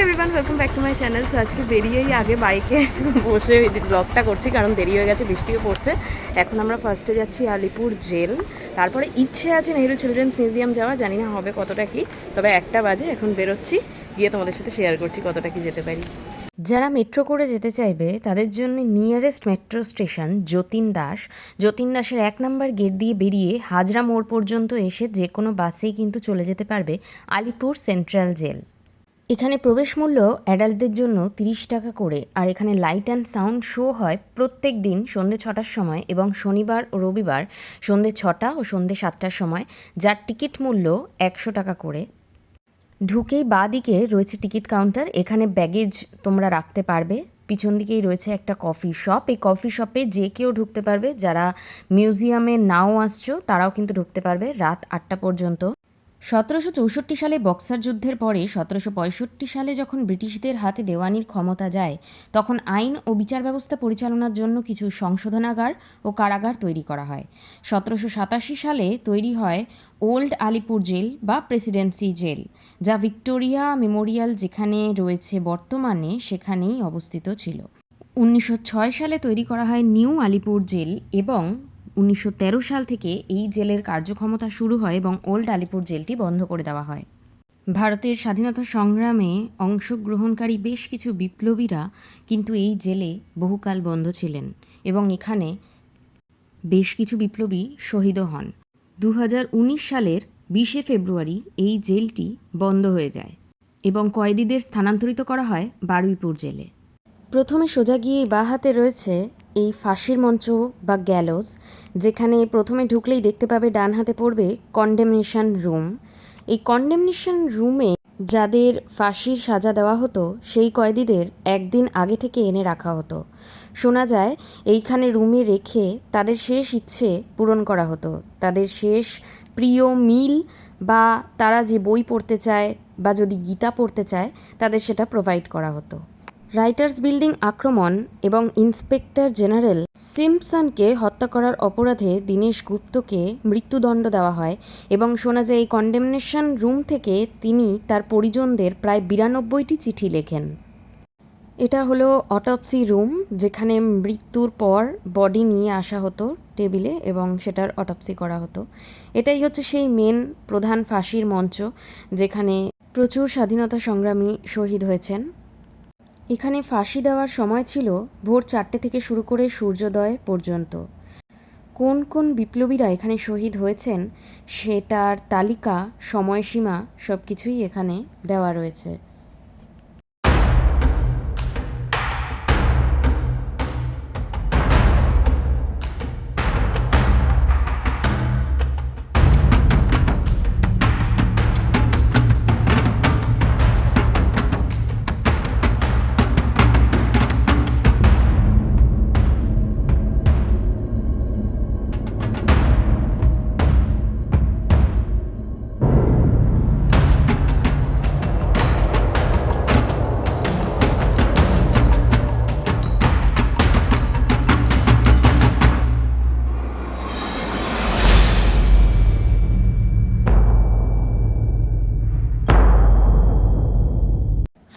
Everyone welcome back to my channel. So আজকে বেরিয়েই আগে বাইকে বসে ব্লগটা করছি, কারণ দেরি হয়ে গেছে, বৃষ্টিও পড়ছে। এখন আমরা ফার্স্টে যাচ্ছি আলিপুর জেল, তারপরে ইচ্ছে আছে নেহেরু চিলড্রেন্স মিউজিয়াম যাওয়া, জানি না হবে কতটা কি, তবে 1টা বাজে, এখন বেরোচ্ছি, গিয়ে তোমাদের সাথে শেয়ার করছি কতটা কি যেতে পারি। যারা মেট্রো করে যেতে চাইবে তাদের জন্য nearest metro station Jatin Das. Jatin দাসের 1 নম্বর গেট দিয়ে বেরিয়ে হাজরা মোড় পর্যন্ত এসে যে কোনো বাসেই কিন্তু চলে যেতে পারবে আলিপুর সেন্ট্রাল জেল। এখানে প্রবেশ মূল্য অ্যাডাল্টদের জন্য 30 টাকা করে, আর এখানে লাইট অ্যান্ড সাউন্ড শো হয় প্রত্যেক দিন সন্ধ্যে 6টার সময় এবং শনিবার ও রবিবার সন্ধ্যে 6টা ও সন্ধ্যে 7টার সময়, যার টিকিট মূল্য 100 টাকা করে। ঢুকেই বাঁ দিকে রয়েছে টিকিট কাউন্টার, এখানে ব্যাগেজ তোমরা রাখতে পারবে। পিছন দিকেই রয়েছে একটা কফি শপ, এই কফি শপে যে কেউ ঢুকতে পারবে, যারা মিউজিয়ামে নাও আসছো তারাও কিন্তু ঢুকতে পারবে রাত 8টা পর্যন্ত। 1764 সালে বক্সার যুদ্ধের পরে 1765 সালে যখন ব্রিটিশদের হাতে দেওয়ানির ক্ষমতা যায়, তখন আইন ও বিচার ব্যবস্থা পরিচালনার জন্য কিছু সংশোধনাগার ও কারাগার তৈরি করা হয়। 1787 সালে তৈরি হয় ওল্ড আলিপুর জেল বা প্রেসিডেন্সি জেল, যা ভিক্টোরিয়া মেমোরিয়াল যেখানে রয়েছে বর্তমানে সেখানেই অবস্থিত ছিল। 1906 সালে তৈরি করা হয় নিউ আলিপুর জেল এবং 1913 সাল থেকে এই জেলের কার্যক্ষমতা শুরু হয় এবং ওল্ড আলিপুর জেলটি বন্ধ করে দেওয়া হয়। ভারতের স্বাধীনতা সংগ্রামে অংশগ্রহণকারী বেশ কিছু বিপ্লবীরা কিন্তু এই জেলে বহুকাল বন্ধ ছিলেন এবং এখানে বেশ কিছু বিপ্লবী শহীদও হন। 2019 সালের 20শে ফেব্রুয়ারি এই জেলটি বন্ধ হয়ে যায় এবং কয়েদিদের স্থানান্তরিত করা হয় বারুইপুর জেলে। প্রথমে সোজা গিয়ে বাঁ হাতে রয়েছে এই ফাঁসির মঞ্চ বা গ্যালোজ, যেখানে প্রথমে ঢুকলেই দেখতে পাবে ডান হাতে পড়বে কন্ডেমনেশন রুম। এই কন্ডেমনেশন রুমে যাদের ফাঁসির সাজা দেওয়া হতো সেই কয়েদিদের একদিন আগে থেকে এনে রাখা হতো। শোনা যায় এইখানে রুমে রেখে তাদের শেষ ইচ্ছে পূরণ করা হতো, তাদের শেষ প্রিয় মিল বা তারা যে বই পড়তে চায় বা যদি গীতা পড়তে চায় তাদের সেটা প্রোভাইড করা হতো। রাইটার্স বিল্ডিং আক্রমণ এবং ইন্সপেক্টর জেনারেল সিম্পসনকে হত্যা করার অপরাধে দীনেশ গুপ্তকে মৃত্যুদণ্ড দেওয়া হয় এবং শোনা যায় এই কন্ডেমনেশন রুম থেকে তিনি তার পরিজনদের প্রায় 92টি চিঠি লেখেন। এটা হলো অটোপসি রুম, যেখানে মৃত্যুর পর বডি নিয়ে আসা হতো টেবিলে এবং সেটার অটোপসি করা হতো। এটাই হচ্ছে সেই মেন প্রধান ফাঁসির মঞ্চ, যেখানে প্রচুর স্বাধীনতা সংগ্রামী শহীদ হয়েছেন। এখানে ফাঁসি দেওয়ার সময় ছিল ভোর 4টে থেকে শুরু করে সূর্যোদয় পর্যন্ত। কোন কোন বিপ্লবীরা এখানে শহীদ হয়েছেন সেটার তালিকা, সময়সীমা সব কিছুই এখানে দেওয়া রয়েছে।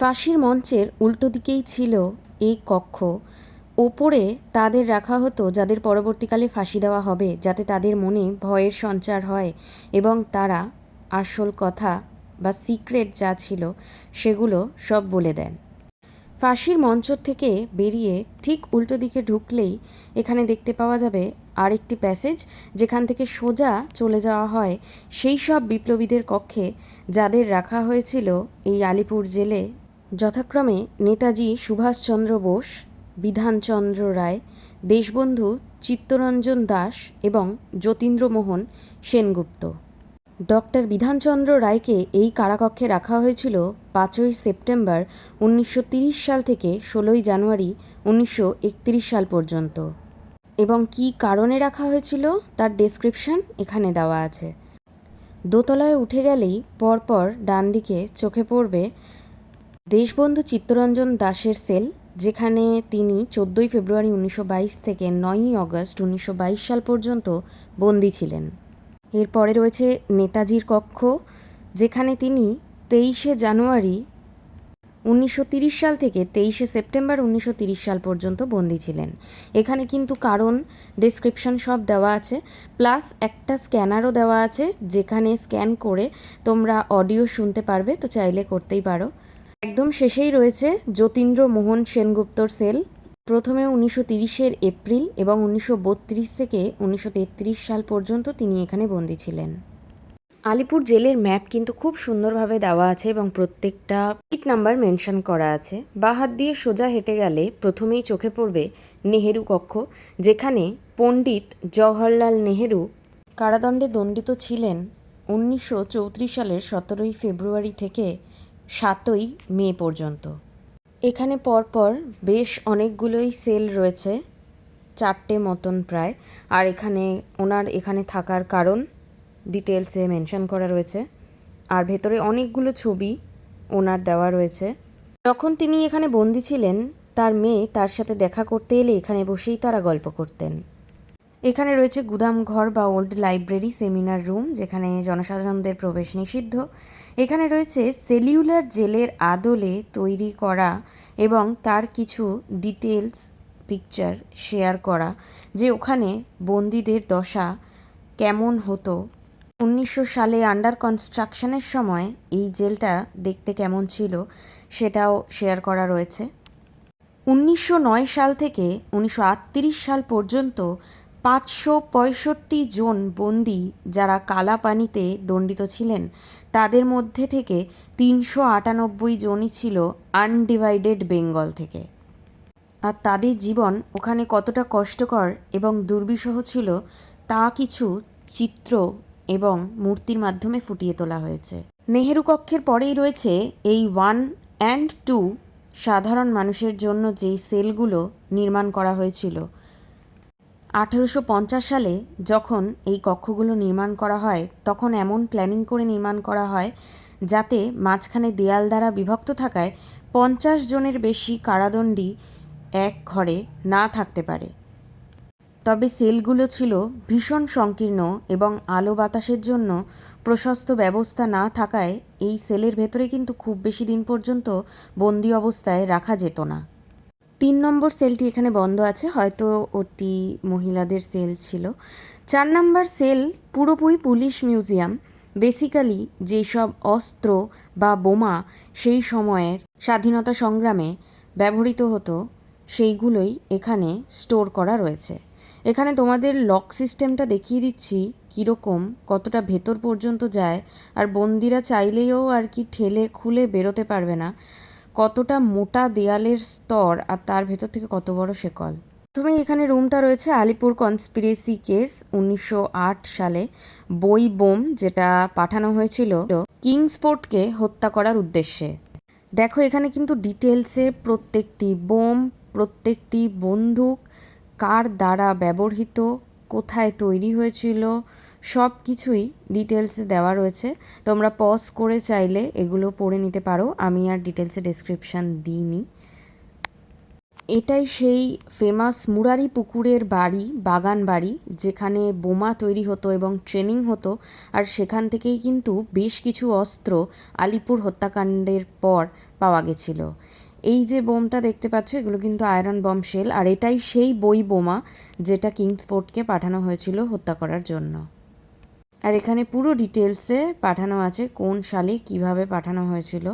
ফাঁসির মঞ্চের উল্টো দিকেই ছিল এই কক্ষ। ওপরে তাদের রাখা হতো যাদের পরবর্তীকালে ফাঁসি দেওয়া হবে, যাতে তাদের মনে ভয়ের সঞ্চার হয় এবং তারা আসল কথা বা সিক্রেট যা ছিল সেগুলো সব বলে দেন। ফাঁসির মঞ্চ থেকে বেরিয়ে ঠিক উল্টো দিকে ঢুকলেই এখানে দেখতে পাওয়া যাবে আরেকটি প্যাসেজ, যেখান থেকে সোজা চলে যাওয়া হয় সেই সব বিপ্লবীদের কক্ষে যাদের রাখা হয়েছিল এই আলিপুর জেলে, যথাক্রমে নেতাজি সুভাষচন্দ্র বোস, বিধানচন্দ্র রায়, দেশবন্ধু চিত্তরঞ্জন দাস এবং যতীন্দ্রমোহন সেনগুপ্ত। ডক্টর বিধানচন্দ্র রায়কে এই কারাকক্ষে রাখা হয়েছিল 5ই সেপ্টেম্বর 1930 সাল থেকে 16ই জানুয়ারি 1931 সাল পর্যন্ত, এবং কী কারণে রাখা হয়েছিল তার ডেসক্রিপশন এখানে দেওয়া আছে। দোতলায় উঠে গেলেই পরপর ডান দিকে চোখে পড়বে দেশবন্ধু চিত্তরঞ্জন দাসের সেল, যেখানে তিনি 14ই ফেব্রুয়ারি 1922 থেকে 9ই অগস্ট 1922 সাল পর্যন্ত বন্দী ছিলেন। এরপরে রয়েছে নেতাজির কক্ষ, যেখানে তিনি 23শে জানুয়ারি 1930 সাল থেকে 23শে সেপ্টেম্বর 1930 সাল পর্যন্ত বন্দী ছিলেন। এখানে কিন্তু কারণ, ডেসক্রিপশন সব দেওয়া আছে, প্লাস একটা স্ক্যানারও দেওয়া আছে যেখানে স্ক্যান করে তোমরা অডিও শুনতে পারবে, তো চাইলে করতেই পারো। একদম শেষেই রয়েছে যতীন্দ্র মোহন সেনগুপ্তর সেল। প্রথমে 1930-এর এপ্রিল এবং 1932 থেকে 1933 সাল পর্যন্ত তিনি এখানে বন্দী ছিলেন। আলিপুর জেলের ম্যাপ কিন্তু খুব সুন্দরভাবে দেওয়া আছে এবং প্রত্যেকটা সিট নাম্বার মেনশন করা আছে। বাঁ হাত দিয়ে সোজা হেঁটে গেলে প্রথমেই চোখে পড়বে নেহেরু কক্ষ, যেখানে পণ্ডিত জওহরলাল নেহেরু কারাদণ্ডে দণ্ডিত ছিলেন 1934 সালের 17ই ফেব্রুয়ারি থেকে 7ই মে পর্যন্ত। এখানে পরপর বেশ অনেকগুলোই সেল রয়েছে, 4টে মতন প্রায়। আর এখানে থাকার কারণ ডিটেলসে মেনশন করা রয়েছে। আর ভেতরে অনেকগুলো ছবি ওনার দেওয়া রয়েছে। যখন তিনি এখানে বন্দী ছিলেন, তার মেয়ে তার সাথে দেখা করতে এলে এখানে বসেই তারা গল্প করতেন। এখানে রয়েছে গুদামঘর বা ওল্ড লাইব্রেরি সেমিনার রুম, যেখানে জনসাধারণদের প্রবেশ নিষিদ্ধ। এখানে রয়েছে সেলুলার জেলের আদলে তৈরি করা এবং তার কিছু ডিটেলস পিকচার শেয়ার করা, যে ওখানে বন্দীদের দশা কেমন হতো। 1900 সালে আন্ডার কনস্ট্রাকশনের সময় এই জেলটা দেখতে কেমন ছিল সেটাও শেয়ার করা রয়েছে। 1909 সাল থেকে 1938 সাল পর্যন্ত 565 জন বন্দী যারা কালাপানিতে দণ্ডিত ছিলেন, তাদের মধ্যে থেকে 398 জনই ছিল আনডিভাইডেড বেঙ্গল থেকে। আর তাদের জীবন ওখানে কতটা কষ্টকর এবং দুর্বিষহ ছিল তা কিছু চিত্র এবং মূর্তির মাধ্যমে ফুটিয়ে তোলা হয়েছে। নেহেরু কক্ষের পরেই রয়েছে এই 1 and 2 সাধারণ মানুষের জন্য যেই সেলগুলো নির্মাণ করা হয়েছিল। 1850 সালে যখন এই কক্ষগুলো নির্মাণ করা হয়, তখন এমন প্ল্যানিং করে নির্মাণ করা হয় যাতে মাঝখানে দেয়াল দ্বারা বিভক্ত থাকায় 50 জনের বেশি কারাদণ্ডী এক ঘরে না থাকতে পারে। তবে সেলগুলো ছিল ভীষণ সংকীর্ণ এবং আলো বাতাসের জন্য প্রশস্ত ব্যবস্থা না থাকায় এই সেলের ভেতরে কিন্তু খুব বেশি দিন পর্যন্ত বন্দি অবস্থায় রাখা যেত না। 3 নম্বর সেলটি এখানে বন্ধ আছে, হয়তো ওটি মহিলাদের সেল ছিল। 4 নম্বর সেল পুরোপুরি পুলিশ মিউজিয়াম। বেসিক্যালি যেসব অস্ত্র বা বোমা সেই সময়ের স্বাধীনতা সংগ্রামে ব্যবহৃত হতো সেইগুলোই এখানে স্টোর করা রয়েছে। এখানে তোমাদের লক সিস্টেমটা দেখিয়ে দিচ্ছি কীরকম, কতটা ভেতর পর্যন্ত যায়, আর বন্দিরা চাইলেও আর কি ঠেলে খুলে বেরোতে পারবে না। কতটা মোটা দেয়ালের স্তর আর তার ভেতর থেকে কত বড় শেকল। প্রথমে এখানে রুমটা রয়েছে আলিপুর কনস্পিরেসি কেস 1908 সালে বই বোম, যেটা পাঠানো হয়েছিল কিংসফোর্টকে হত্যা করার উদ্দেশ্যে। দেখো এখানে কিন্তু ডিটেলসে প্রত্যেকটি বোম, প্রত্যেকটি বন্দুক কার দ্বারা ব্যবহৃত, কোথায় তৈরি হয়েছিল, সব কিছুই ডিটেলসে দেওয়া রয়েছে। তোমরা পজ করে চাইলে এগুলো পড়ে নিতে পারো, আমি আর ডিটেলসে ডেসক্রিপশান দিইনি। এটাই সেই ফেমাস মুরারি পুকুরের বাড়ি, বাগান বাড়ি, যেখানে বোমা তৈরি হতো এবং ট্রেনিং হতো। আর সেখান থেকেই কিন্তু বেশ কিছু অস্ত্র আলিপুর হত্যাকাণ্ডের পর পাওয়া গেছিল। এই যে বোমটা দেখতে পাচ্ছ, এগুলো কিন্তু আয়রন বম শেল, আর এটাই সেই বই বোমা যেটা কিংসফোর্টকে পাঠানো হয়েছিল হত্যা করার জন্য। আর এখানে পুরো ডিটেলসে পাঠানো আছে কোন সালে কিভাবে পাঠানো হয়েছিল।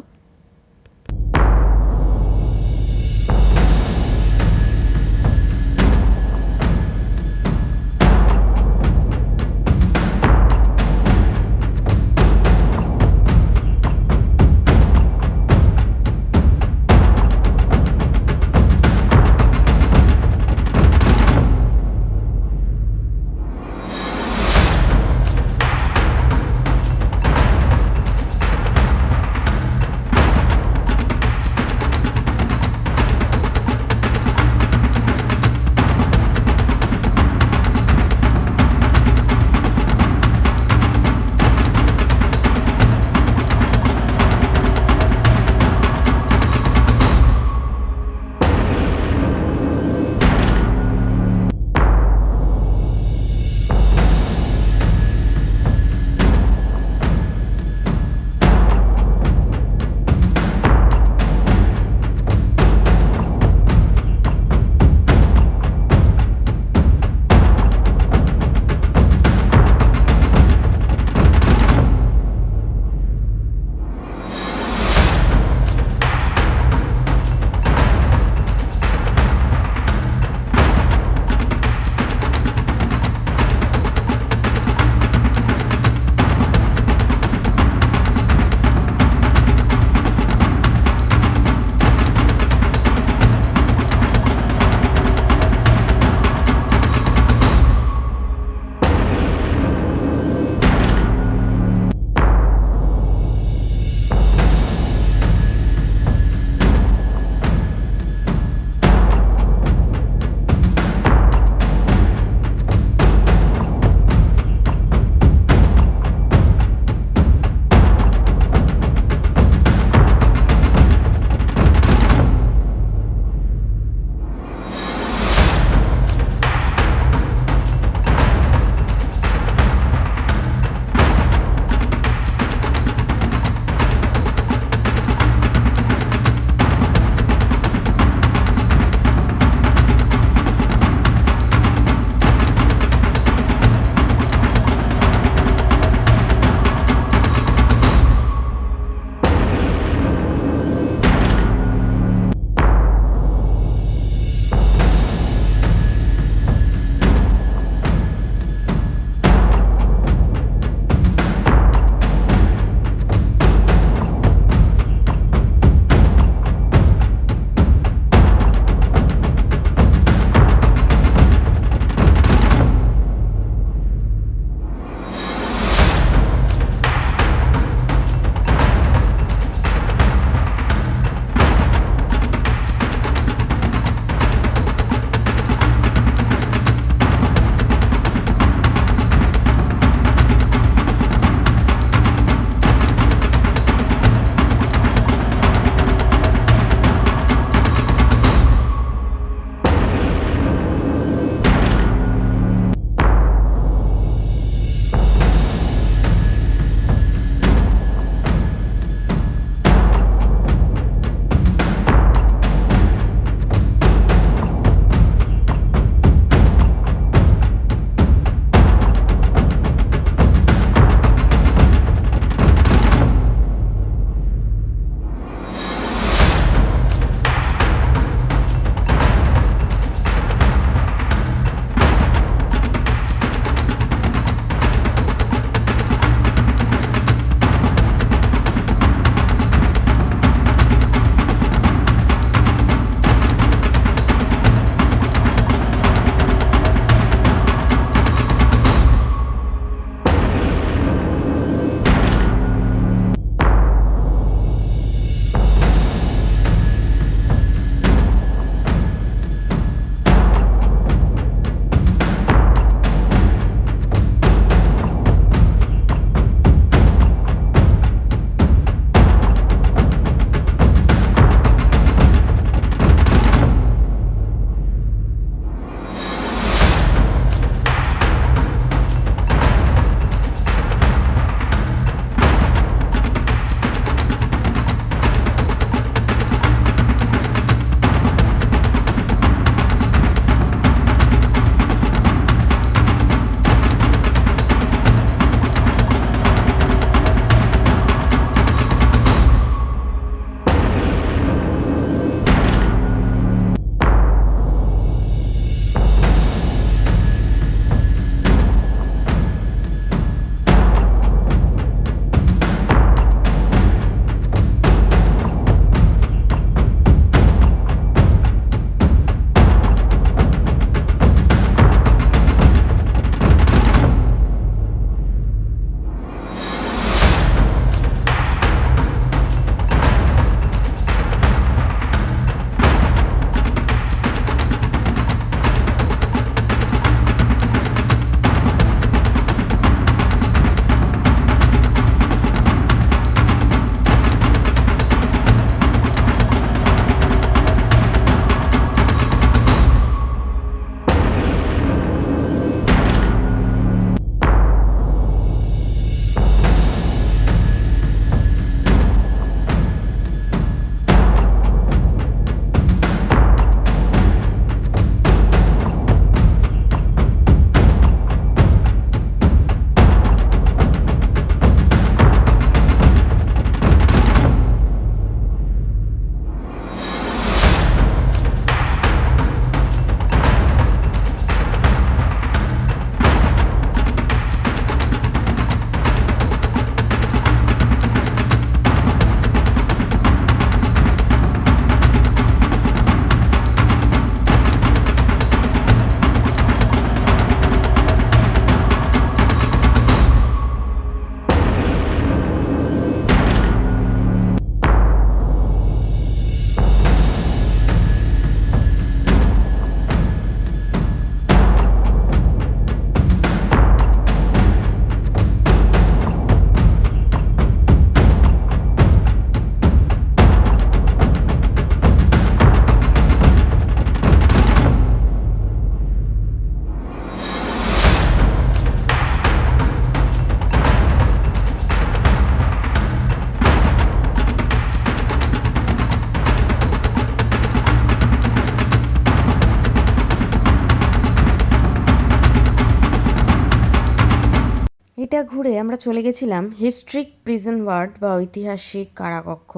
বাকিটা ঘুরে আমরা চলে গেছিলাম হিস্ট্রিক প্রিজন ওয়ার্ড বা ঐতিহাসিক কারাকক্ষ।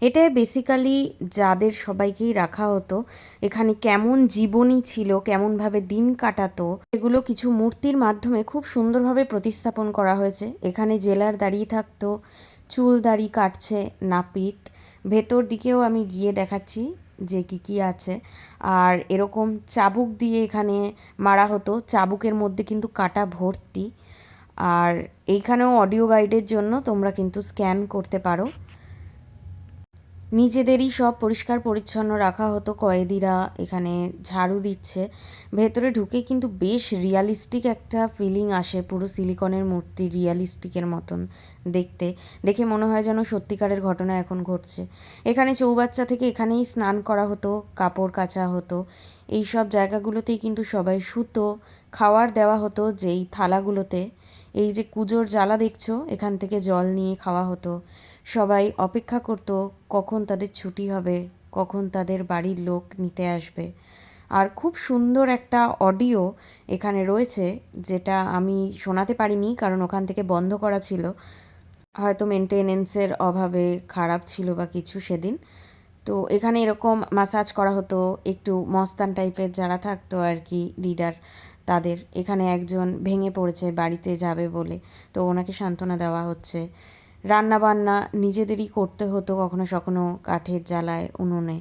এটাই বেসিক্যালি যাদের সবাইকেই রাখা হতো, এখানে কেমন জীবনী ছিল, কেমনভাবে দিন কাটাতো, এগুলো কিছু মূর্তির মাধ্যমে খুব সুন্দরভাবে প্রতিস্থাপন করা হয়েছে। এখানে জেলার দাঁড়িয়ে থাকতো, চুল দাড়ি কাটছে নাপিত। ভেতর দিকেও আমি গিয়ে দেখাচ্ছি যে কী আছে। আর এরকম চাবুক দিয়ে এখানে মারা হতো, চাবুকের মধ্যে কিন্তু কাটা ভর্তি। আর এইখানেও অডিও গাইডের জন্য তোমরা কিন্তু স্ক্যান করতে পারো। নিজেদেরই সব পরিষ্কার পরিচ্ছন্ন রাখা হতো, কয়েদিরা এখানে ঝাড়ু দিচ্ছে। ভেতরে ঢুকে কিন্তু বেশ রিয়ালিস্টিক একটা ফিলিং আসে, পুরো সিলিকনের মূর্তি রিয়ালিস্টিকের মতন দেখতে। দেখে মনে হয় যেন সত্যিকারের ঘটনা এখন ঘটছে। এখানে চৌবাচ্চা থেকে এখানেই স্নান করা হতো, কাপড় কাচা হতো। এই সব জায়গাগুলোতেই কিন্তু সবাই শুতো, খাওয়ার দেওয়া হতো যেই থালাগুলোতে। এই যে কুজোর জ্বালা দেখছো, এখান থেকে জল নিয়ে খাওয়া হতো। সবাই অপেক্ষা করতো কখন তাদের ছুটি হবে, কখন তাদের বাড়ির লোক নিতে আসবে। আর খুব সুন্দর একটা অডিও এখানে রয়েছে, যেটা আমি শোনাতে পারিনি কারণ ওখান থেকে বন্ধ করা ছিল, হয়তো মেনটেনেন্সের অভাবে খারাপ ছিল বা কিছু সেদিন। তো এখানে এরকম ম্যাসাজ করা হতো, একটু মস্তান টাইপের যারা থাকতো আর কি লিডার, তাদের। এখানে একজন ভেঙে পড়েছে বাড়িতে যাবে বলে, তো ওনাকে সান্ত্বনা দেওয়া হচ্ছে। রান্না বান্না নিজেদেরই করতে হতো, কখনো কখনো কাঠের জ্বালায় উনুনে।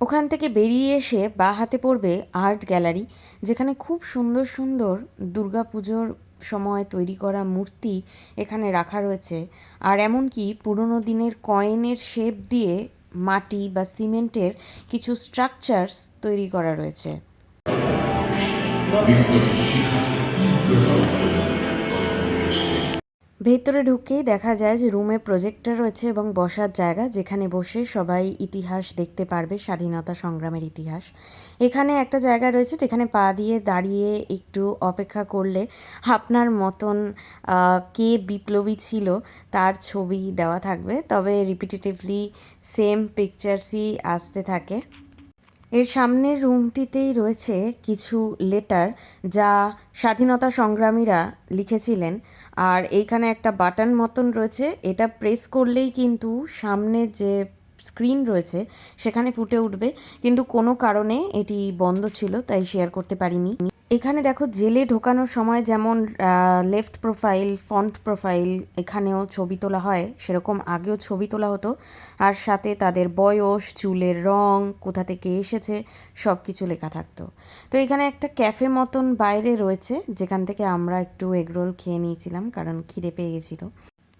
ওখান থেকে বেরিয়ে এসে বাঁ হাতে পড়বে আর্ট গ্যালারি, যেখানে খুব সুন্দর সুন্দর দুর্গাপুজোর সময় তৈরি করা মূর্তি এখানে রাখা রয়েছে। আর এমনকি পুরনো দিনের কয়েনের শেপ দিয়ে মাটি বা সিমেন্টের কিছু স্ট্রাকচারস তৈরি করা রয়েছে। ভেতরে ঢুকেই দেখা যায় যে রুমে প্রজেক্টর রয়েছে এবং বসার জায়গা, যেখানে বসে সবাই ইতিহাস দেখতে পারবে, স্বাধীনতা সংগ্রামের ইতিহাস। এখানে একটা জায়গা রয়েছে যেখানে পা দিয়ে দাঁড়িয়ে একটু অপেক্ষা করলে আপনার মতন কে বিপ্লবী ছিল তার ছবি দেওয়া থাকবে, তবে রিপিটেটিভলি সেম পিকচার্সই আসতে থাকে। এর সামনের রুমটিতেই রয়েছে কিছু লেটার যা স্বাধীনতা সংগ্রামীরা লিখেছিলেন। আর এইখানে একটা বাটন মতন রয়েছে, এটা প্রেস করলেই কিন্তু সামনে যে স্ক্রিন রয়েছে সেখানে ফুটে উঠবে, কিন্তু কোনো কারণে এটি বন্ধ ছিল তাই শেয়ার করতে পারিনি। এখানে দেখো জেলে ঢোকানোর সময় যেমন লেফট প্রোফাইল, ফ্রন্ট প্রোফাইল এখানেও ছবি তোলা হয়, সেরকম আগেও ছবি তোলা হতো। আর সাথে তাদের বয়স, চুলের রং, কোথা থেকে এসেছে সব কিছু লেখা থাকতো। তো এখানে একটা ক্যাফে মতন বাইরে রয়েছে, যেখান থেকে আমরা একটু এগরোল খেয়ে নিয়েছিলাম কারণ খিদে পেয়ে গেছিলো।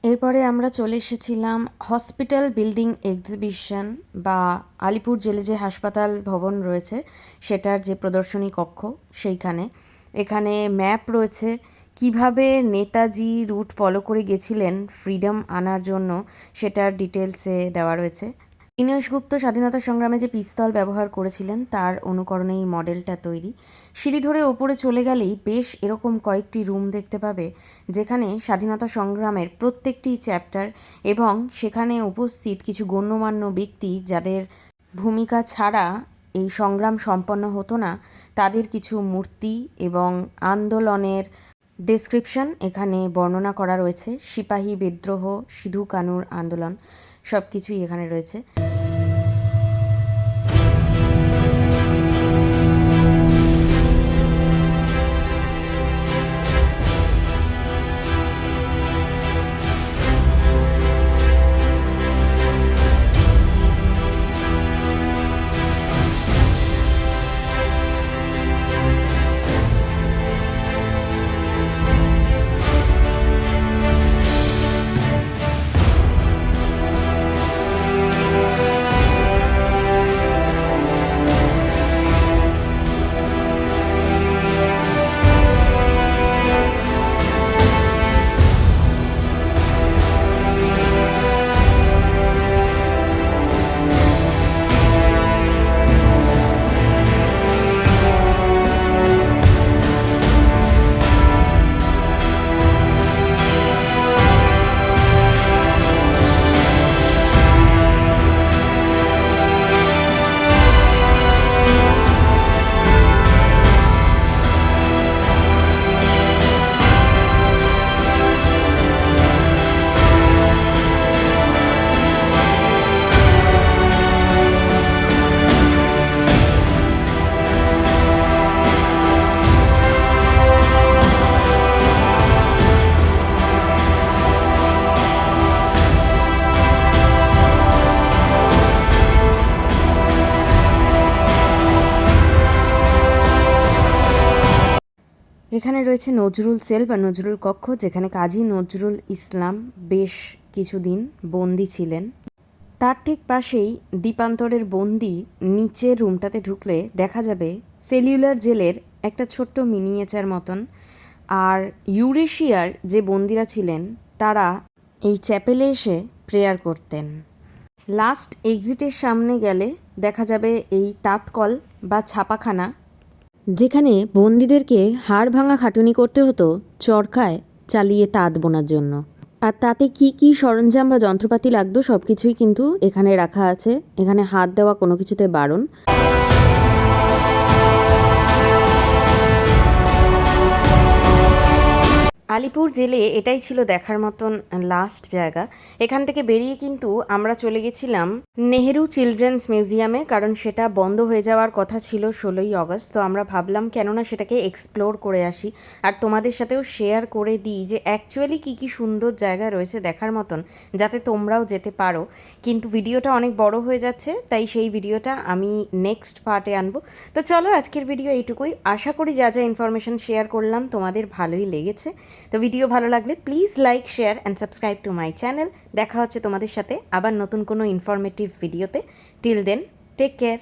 এরপরে আমরা চলে এসেছিলাম হসপিটাল বিল্ডিং এক্সিবিশন বা আলিপুর জেলে যে হাসপাতাল ভবন রয়েছে সেটার যে প্রদর্শনী কক্ষ সেইখানে। এখানে ম্যাপ রয়েছে, কিভাবে নেতাজি রুট ফলো করে গেছিলেন ফ্রিডম আনার জন্য সেটার ডিটেলসে দেওয়া রয়েছে। দীনেশ গুপ্ত স্বাধীনতা সংগ্রামে যে পিস্তল ব্যবহার করেছিলেন তার অনুকরণে এই মডেলটা তৈরি। সিঁড়ি ধরে ওপরে চলে গেলেই বেশ এরকম কয়েকটি রুম দেখতে পাবে, যেখানে স্বাধীনতা সংগ্রামের প্রত্যেকটি চ্যাপ্টার এবং সেখানে উপস্থিত কিছু গণ্যমান্য ব্যক্তি যাদের ভূমিকা ছাড়া এই সংগ্রাম সম্পন্ন হতো না, তাদের কিছু মূর্তি এবং আন্দোলনের ডেসক্রিপশন এখানে বর্ণনা করা রয়েছে। সিপাহী বিদ্রোহ, সিধু কানুর আন্দোলন সব কিছুই এখানে রয়েছে। এইখানে রয়েছে নজরুল সেল বা নজরুল কক্ষ, যেখানে কাজী নজরুল ইসলাম বেশ কিছুদিন বন্দি ছিলেন। তার ঠিক পাশেই দ্বীপান্তরের বন্দি নিচের রুমটাতে ঢুকলে দেখা যাবে সেলুলার জেলের একটা ছোট্ট মিনিয়েচার মতন। আর ইউরেশিয়ার যে বন্দিরা ছিলেন তারা এই চ্যাপেলে এসে প্রেয়ার করতেন। লাস্ট এক্সিটের সামনে গেলে দেখা যাবে এই তাঁতকল বা ছাপাখানা, যেখানে বন্দীদেরকে হাড় ভাঙা খাটুনি করতে হতো চরকায় চালিয়ে তাঁত বোনার জন্য। আর তাতে কি কি সরঞ্জাম বা যন্ত্রপাতি লাগতো সব কিছুই কিন্তু এখানে রাখা আছে। এখানে হাত দেওয়া কোনো কিছুতে বারণ। আলিপুর জেলে এটাই ছিল দেখার মতন লাস্ট জায়গা। এখান থেকে বেরিয়ে কিন্তু আমরা চলে গেছিলাম নেহেরু চিলড্রেন্স মিউজিয়ামে, কারণ সেটা বন্ধ হয়ে যাওয়ার কথা ছিল 16ই আগস্ট। তো আমরা ভাবলাম কেননা সেটাকে এক্সপ্লোর করে আসি আর তোমাদের সাথেও শেয়ার করে দিই যে অ্যাকচুয়ালি কী কী সুন্দর জায়গা রয়েছে দেখার মতন, যাতে তোমরাও যেতে পারো। কিন্তু ভিডিওটা অনেক বড় হয়ে যাচ্ছে, তাই সেই ভিডিওটা আমি নেক্সট পার্টে আনবো। তো চলো আজকের ভিডিও এইটুকুই। আশা করি যা যা ইনফরমেশন শেয়ার করলাম তোমাদের ভালোই লেগেছে। তো ভিডিও ভালো লাগলে please like, share and subscribe to my channel. দেখা হচ্ছে তোমাদের সাথে আবার নতুন কোনো ইনফরমেটিভ ভিডিওতে। Till then, take care.